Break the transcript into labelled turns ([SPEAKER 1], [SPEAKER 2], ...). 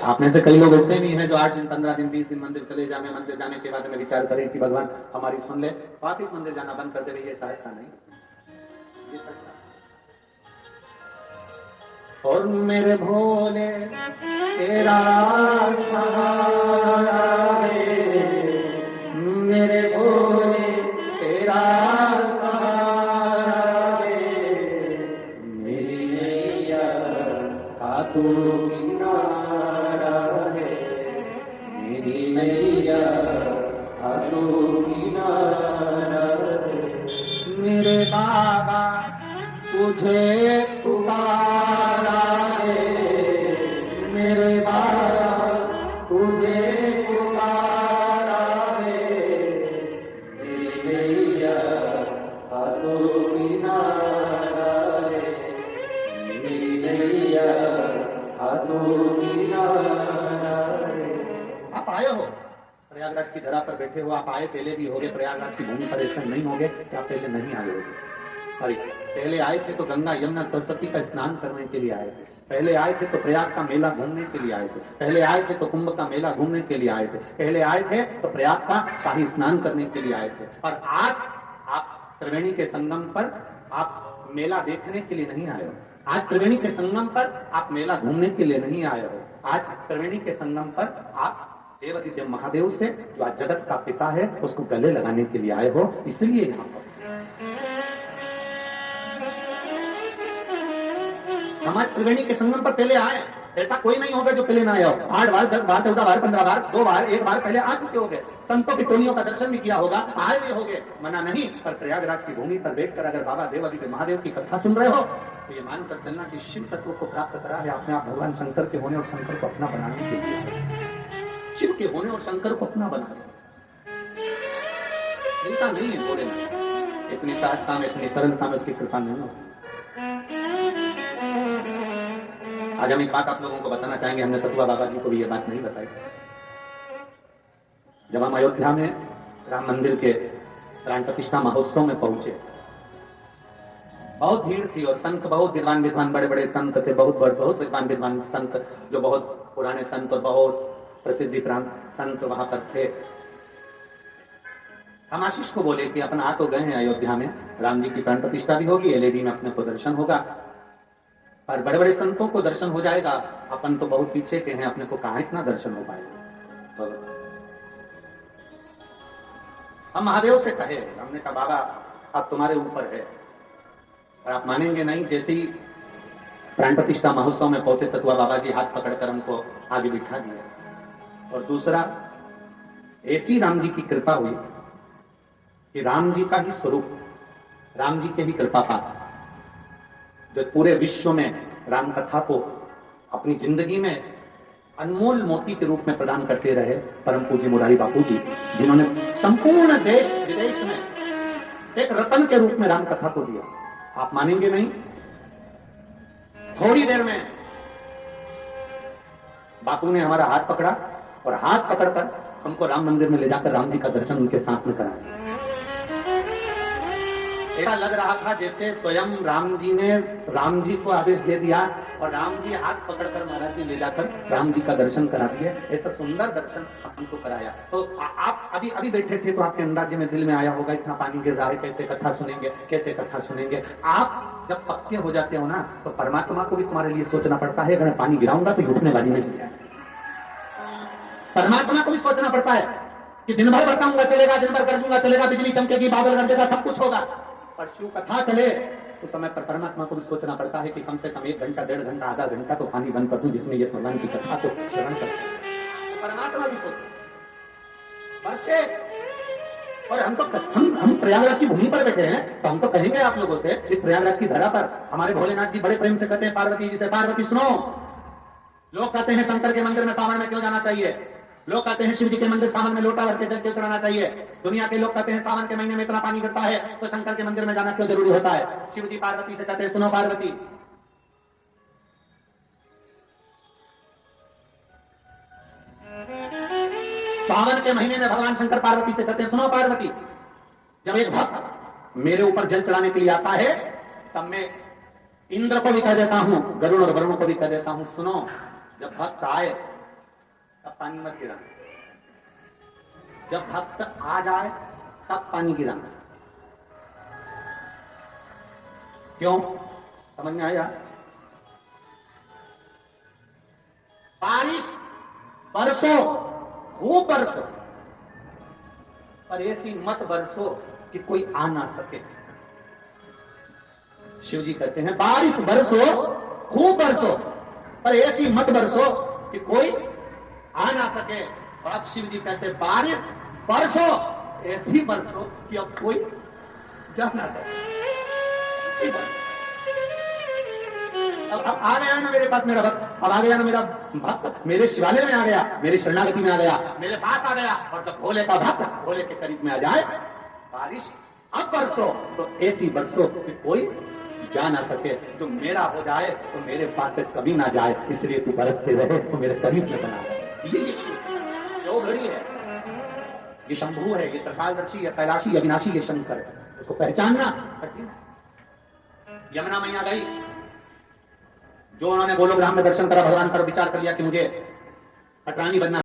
[SPEAKER 1] आप में से कई लोग ऐसे भी हैं जो 8 दिन 15 दिन 20 दिन मंदिर चले जाए, मंदिर जाने के बाद में विचार करें कि भगवान हमारी सुन ले, वापिस मंदिर जाना बंद कर दे। ये सहजता नहीं, ये सहजता। और मेरे भोले तेरा सहारा है, मेरे भोले तेरा सहारा है, मेरी नैया का तू किनारा है, मेरी नैया का तू किनारा है। मेरे बाबा तुझे पुकारा है, मेरे बाबा तुझे पुकारा है, मेरी नैया का तू किनारा है, मेरी नैया का तू किनारा है। आप आए हो प्रयागराज की धरा पर बैठे हो, आप आए पहले भी होगे, प्रयागराज की भूमि पर ऐसा नहीं होगे कि आप पहले नहीं आए होगे। अरे पहले आए थे तो गंगा यमुना सरस्वती का स्नान करने के लिए आए थे, पहले आए थे तो प्रयाग का मेला घूमने के लिए आए थे, पहले आए थे तो कुंभ का मेला घूमने के लिए आए थे, पहले आए थे तो प्रयाग का शाही स्नान करने के लिए आए थे। और आज आप त्रिवेणी के संगम पर आप मेला देखने के लिए नहीं आए हो, आज त्रिवेणी के संगम पर आप मेला घूमने के लिए नहीं आए हो, आज त्रिवेणी के संगम पर आप देवादिदेव महादेव से जो आज जगत का पिता है उसको गले लगाने के लिए आए हो, इसलिए यहाँ पर हमारे त्रिवेणी के संगम पर पहले आए। ऐसा कोई नहीं होगा जो पहले ना आया हो। 8 बार 10 बार 14 बार 15 बार 2 बार 1 बार पहले आ चुके होंगे, संतों की टोलियों का दर्शन भी किया होगा, आए भी होंगे, मना नहीं। पर प्रयागराज की भूमि पर बैठकर अगर बाबा देवादिदेव महादेव की कथा सुन रहे हो तो ये मानकर चलना कि शिव तत्व को प्राप्त करा है आपने, आप भगवान शंकर के होने और शंकर को अपना बनाने के लिए, शिव के होने और शंकर को अपना बनाने मिलता नहीं है बोले ना, इतनी सहजता में इतनी सरलता में उसकी कृपा नहीं होती। आज हम एक बात आप लोगों को बताना चाहेंगे, हमने सतुआ बाबा जी को भी ये बात नहीं बताई। जब हम अयोध्या में राम मंदिर के प्राण प्रतिष्ठा महोत्सव में पहुंचे, बहुत भीड़ थी और संत बहुत विद्वान विद्वान बड़े बड़े संत थे, बहुत विद्वान विद्वान संत जो बहुत पुराने संत और बहुत प्रसिद्धि प्राप्त संत वहां पर थे। हम आशीष को बोले कि अपन आ तो गए हैं अयोध्या में, राम जी की प्राण प्रतिष्ठा भी होगी, एलईडी में अपने को दर्शन होगा, पर बड़े बड़े संतों को दर्शन हो जाएगा, अपन तो बहुत पीछे के हैं, अपने को कहां इतना दर्शन हो पाएगा। तो हम महादेव से कहे, हमने कहा बाबा अब तुम्हारे ऊपर है, और आप मानेंगे नहीं, जैसे ही प्राण प्रतिष्ठा महोत्सव में पहुंचे सतुआ बाबा जी हाथ पकड़कर हमको आगे बिठा दिया। और दूसरा, ऐसी राम जी की कृपा हुई कि राम जी का ही स्वरूप, राम जी के ही कृपा पात्र जो पूरे विश्व में राम कथा को अपनी जिंदगी में अनमोल मोती के रूप में प्रदान करते रहे, परम पूज्य मुरारी बापू जी, जिन्होंने संपूर्ण देश विदेश में एक रतन के रूप में राम कथा को दिया। आप मानेंगे नहीं, थोड़ी देर में बापू ने हमारा हाथ पकड़ा और हाथ पकड़कर हमको राम मंदिर में ले जाकर राम जी का दर्शन उनके साथ में कराया। ऐसा लग रहा था जैसे स्वयं राम जी ने राम जी को आदेश दे दिया और राम जी हाथ पकड़कर महाराज जी ले जाकर राम जी का दर्शन करा दिए। ऐसा सुंदर दर्शन हमको कराया। तो आप अभी अभी बैठे थे तो आपके अंदाजे में दिल में आया होगा इतना पानी गिर रहा है, कैसे कथा सुनेंगे, कैसे कथा सुनेंगे। आप जब पक्के हो जाते हो ना तो परमात्मा को भी तुम्हारे लिए सोचना पड़ता है, अगर मैं पानी गिराऊंगा तो घुटने वाली नहीं है। परमात्मा को भी सोचना पड़ता है कि दिन भर बरसाऊंगा चलेगा, दिन भर गरजूंगा चलेगा, बिजली चमकेगी, बादल गरजेगा, सब कुछ होगा, पर शिव कथा चले तो समय पर परमात्मा को भी सोचना पड़ता है कि कम से कम 1 घंटा 1.5 घंटा आधा घंटा तो पानी बंद कर दूं जिसमें ये भगवान की कथा को श्रवण कर। तो परमात्मा भी सोचते और हम प्रयागराज की भूमि पर बैठे हैं तो हम तो कहेंगे आप लोगों से, इस प्रयागराज की धरा पर हमारे भोलेनाथ जी बड़े प्रेम से कहते हैं पार्वती जी से, पार्वती सुनो, लोग कहते हैं शंकर के मंदिर में सावन में क्यों जाना चाहिए, लोग कहते हैं शिव जी के मंदिर सावन में लोटा भर के जल क्यों चढ़ाना चाहिए, दुनिया के लोग कहते हैं सावन के महीने में इतना पानी गिरता है तो शंकर के मंदिर में जाना क्यों जरूरी होता है। शिव जी पार्वती से कहते हैं सुनो पार्वती, सावन के महीने में भगवान शंकर पार्वती से कहते हैं सुनो पार्वती, जब एक भक्त मेरे ऊपर जल चढ़ाने के लिए आता है तब मैं इंद्र को भी कह देता हूं, गरुड़ और वरुण को भी कह देता हूं, सुनो जब भक्त आए अब पानी मत गिरा। जब भक्त आ जाए सब पानी गिराना। क्यों? समझ में आया? बारिश बरसो, खूब बरसो, पर ऐसी मत बरसो कि कोई आ ना सके। शिव जी कहते हैं बारिश बरसो, खूब बरसो, पर ऐसी मत बरसो कि कोई आ ना सके। और अब शिव जी कहते हैं बारिश बरसो, ऐसी बरसो कि अब कोई जा ना सके। अब आ गया ना मेरे पास मेरा भक्त, अब आ गया ना मेरा भक्त मेरे शिवालय में आ गया, मेरी शरणागति में आ गया, मेरे पास आ गया। और जब भोले का भक्त भोले के करीब में आ जाए, बारिश अब बरसो तो ऐसी बरसो कि कोई जा ना सके। जो मेरा हो जाए तो मेरे पास से कभी ना जाए, इसलिए तू बरसते रहे तो मेरे करीब में बना रहे। ये जो घड़ी है, ये शंभू है, ये त्रिकालदर्शी, ये कैलाशी, ये अविनाशी, ये शंकर है। उसको पहचानना कठिन। यमुना मैया गई, जो उन्होंने गोलोक धाम में दर्शन करा, भगवान पर विचार कर लिया कि मुझे पटरानी बनना